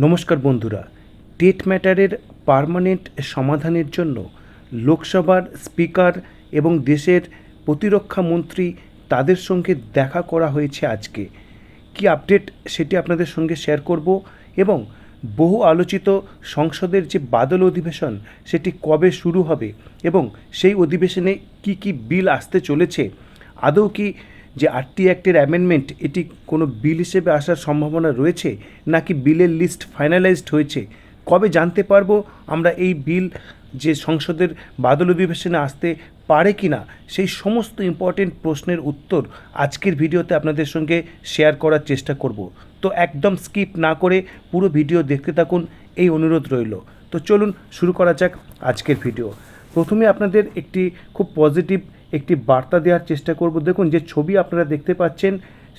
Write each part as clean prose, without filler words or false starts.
নমস্কার বন্ধুরা, TET ম্যাটারের permanent সমাধানের জন্য লোকসভার স্পিকার এবং দেশের প্রতিরক্ষা মন্ত্রী তাদের সঙ্গে দেখা করা হয়েছে আজকে। কি আপডেট সেটি আপনাদের সঙ্গে শেয়ার করব এবং বহু আলোচিত সংসদের যে বাদল অধিবেশন সেটি কবে শুরু হবে এবং সেই অধিবেশনে কি কি বিল আসতে চলেছে, আদৌ কি যে আরটি অ্যাক্টের অ্যামেন্ডমেন্ট এটি কোনো বিল হিসেবে আসার সম্ভাবনা রয়েছে নাকি বিলের লিস্ট ফাইনালাইজড হয়েছে, কবে জানতে পারবো আমরা এই বিল যে সংসদের বাদল অধিবেশনে আসতে পারে কি না, সেই সমস্ত ইম্পর্টেন্ট প্রশ্নের উত্তর আজকের ভিডিওতে আপনাদের সঙ্গে শেয়ার করার চেষ্টা করব। তো একদম স্কিপ না করে পুরো ভিডিও দেখতে থাকুন, এই অনুরোধ রইল। তো চলুন শুরু করা যাক আজকের ভিডিও। প্রথমে আপনাদের একটি খুব পজিটিভ একটি বার্তা দেওয়ার চেষ্টা করব। দেখুন, যে ছবি আপনারা দেখতে পাচ্ছেন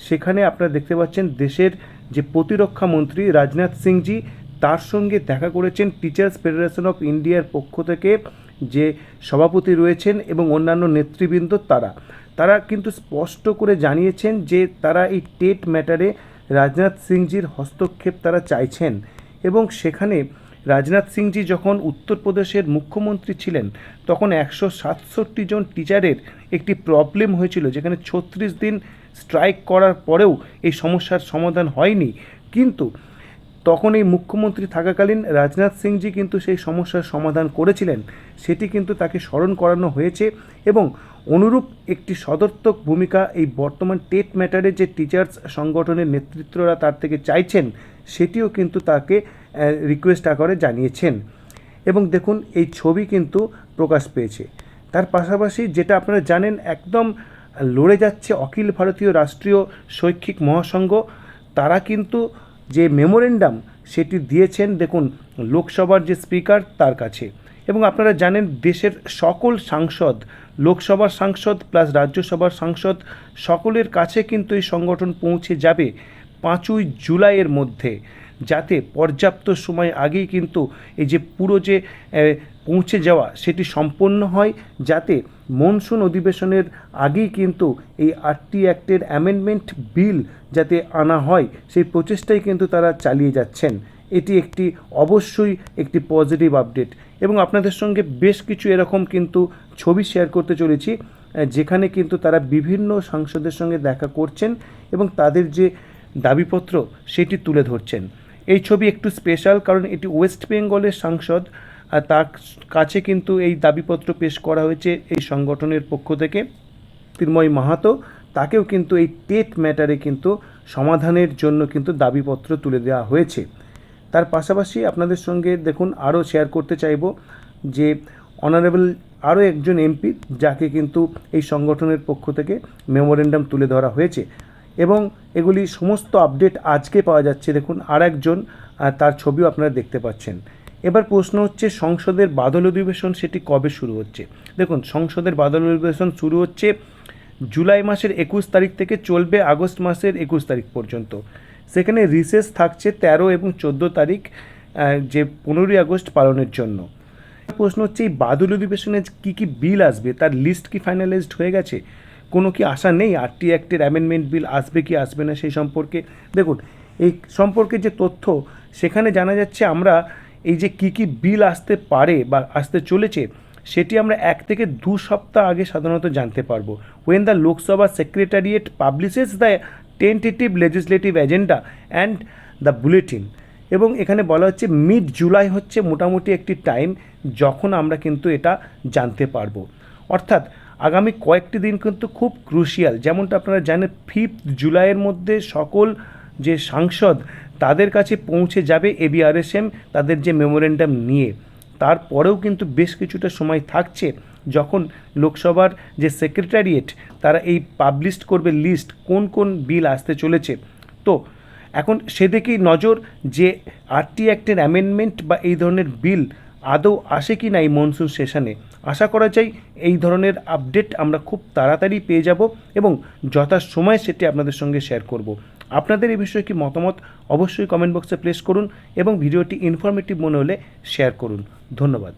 সেখানে আপনারা দেখতে পাচ্ছেন দেশের যে প্রতিরক্ষা মন্ত্রী রাজনাথ সিংজি তার সঙ্গে দেখা করেছেন টিচার্স ফেডারেশন অফ ইন্ডিয়ার পক্ষ থেকে যে সভাপতি রয়েছেন এবং অন্যান্য নেতৃবৃন্দ তারা কিন্তু স্পষ্ট করে জানিয়েছেন যে তারা এই টেট ম্যাটারে রাজনাথ সিংজির হস্তক্ষেপ তারা চাইছেন। এবং সেখানে রাজনাথ সিংজি যখন উত্তরপ্রদেশের মুখ্যমন্ত্রী ছিলেন তখন 167 জন টিচারের একটি প্রবলেম হয়েছিল, যেখানে 36 দিন স্ট্রাইক করার পরেও এই সমস্যার সমাধান হয়নি। কিন্তু তখন এই মুখ্যমন্ত্রী থাকাকালীন রাজনাথ সিংজি কিন্তু সেই সমস্যার সমাধান করেছিলেন, সেটি কিন্তু তাকে স্মরণ করানো হয়েছে। এবং অনুরূপ একটি সদর্থক ভূমিকা এই বর্তমান টেট ম্যাটারে যে টিচার্স সংগঠনের নেতৃত্বরা তার থেকে চাইছেন সেটিও কিন্তু তাকে রিকোয়েস্ট আকারে জানিয়েছেন। এবং দেখুন, এই ছবি কিন্তু প্রকাশ পেয়েছে। তার পাশাপাশি যেটা আপনারা জানেন, একদম লড়ে যাচ্ছে অখিল ভারতীয় রাষ্ট্রীয় শৈক্ষিক মহাসংঘ, তারা কিন্তু যে মেমোরেন্ডাম সেটি দিয়েছেন দেখুন লোকসভার যে স্পিকার তার কাছে। এবং আপনারা জানেন দেশের সকল সাংসদ, লোকসভার সাংসদ প্লাস রাজ্যসভার সাংসদ সকলের কাছে কিন্তু এই সংগঠন পৌঁছে যাবে 5ই জুলাইয়ের মধ্যে, যাতে পর্যাপ্ত সময় আগেই কিন্তু এই যে পুরো যে পৌঁছে যাওয়া সেটি সম্পন্ন হয়, যাতে মনসুন অধিবেশনের আগেই কিন্তু এই আরটি অ্যাক্টের অ্যামেন্ডমেন্ট বিল যাতে আনা হয় সেই প্রচেষ্টাই কিন্তু তারা চালিয়ে যাচ্ছেন। এটি একটি অবশ্যই একটি পজিটিভ আপডেট। এবং আপনাদের সঙ্গে বেশ কিছু এরকম কিন্তু ছবি শেয়ার করতে চলেছি যেখানে কিন্তু তারা বিভিন্ন সাংসদের সঙ্গে দেখা করছেন এবং তাদের যে দাবিপত্র সেটি তুলে ধরছেন। এই ছবি একটু স্পেশাল, কারণ এটি ওয়েস্ট বেঙ্গলের সাংসদ, আর তার কাছে কিন্তু এই দাবিপত্র পেশ করা হয়েছে এই সংগঠনের পক্ষ থেকে। জ্যোতির্ময় মাহাতো, তাকেও কিন্তু এই টেট ম্যাটারে কিন্তু সমাধানের জন্য কিন্তু দাবিপত্র তুলে দেওয়া হয়েছে। তার পাশাপাশি আপনাদের সঙ্গে দেখুন আরও শেয়ার করতে চাইব যে অনারেবল আরও একজন এমপি যাকে কিন্তু এই সংগঠনের পক্ষ থেকে মেমোরেন্ডাম তুলে ধরা হয়েছে এবং এগুলি সমস্ত আপডেট আজকে পাওয়া যাচ্ছে। দেখুন আর একজন, তার ছবিও আপনারা দেখতে পাচ্ছেন। এবার প্রশ্ন হচ্ছে সংসদের বাদল অধিবেশন সেটি কবে শুরু হচ্ছে। দেখুন, সংসদের বাদল অধিবেশন শুরু হচ্ছে জুলাই মাসের 21 তারিখ থেকে, চলবে আগস্ট মাসের 21 তারিখ পর্যন্ত। সেখানে রিসেস থাকছে 13 এবং 14 তারিখ, যে 15ই আগস্ট পালনের জন্য। প্রশ্ন হচ্ছে এই বাদল অধিবেশনে কী কী বিল আসবে, তার লিস্ট কি ফাইনালাইজড হয়ে গেছে? কোনো কি আশা নেই আরটি অ্যাক্টের অ্যামেন্ডমেন্ট বিল আসবে কি আসবে না সেই সম্পর্কে? দেখুন, এই সম্পর্কে যে তথ্য সেখানে জানা যাচ্ছে, আমরা এই যে কী কী বিল আসতে পারে বা আসতে চলেছে সেটি আমরা 1 থেকে 2 সপ্তাহ আগে সাধারণত জানতে পারবো। When the Lok Sabha secretariat publishes the tentative legislative agenda and the bulletin. এবং এখানে বলা হচ্ছে মিড জুলাই হচ্ছে মোটামুটি একটি টাইম যখন আমরা কিন্তু এটা জানতে পারবো। অর্থাৎ আগামী কয়েকটি দিন কিন্তু খুব ক্রুশিয়াল। যেমনটা আপনারা জানেন 5 জুলাইয়ের মধ্যে সকল যে সাংসদ তাদের কাছে পৌঁছে যাবে এবিআরএসএম তাদের যে মেমোরেন্ডাম নিয়ে। তারপরেও কিন্তু বেশ কিছুটা সময় থাকছে যখন লোকসভার যে সেক্রেটারিয়েট তারা এই পাবলিশ করবে লিস্ট কোন কোন বিল আসতে চলেছে। তো এখন সেদিকেই নজর যে আরটি অ্যাক্টের অ্যামেন্ডমেন্ট বা এই ধরনের বিল আদৌ আসে কি না এই মনসুন সেশনে। আশা করা যায় এই ধরনের আপডেট আমরা খুব তাড়াতাড়ি পেয়ে যাব এবং যথাসময়ে সেটি আপনাদের সঙ্গে শেয়ার করব। আপনাদের এই বিষয়ে কি মতামত অবশ্যই কমেন্ট বক্সে প্লেস করুন এবং ভিডিওটি ইনফরমেটিভ মনে হলে শেয়ার করুন। ধন্যবাদ।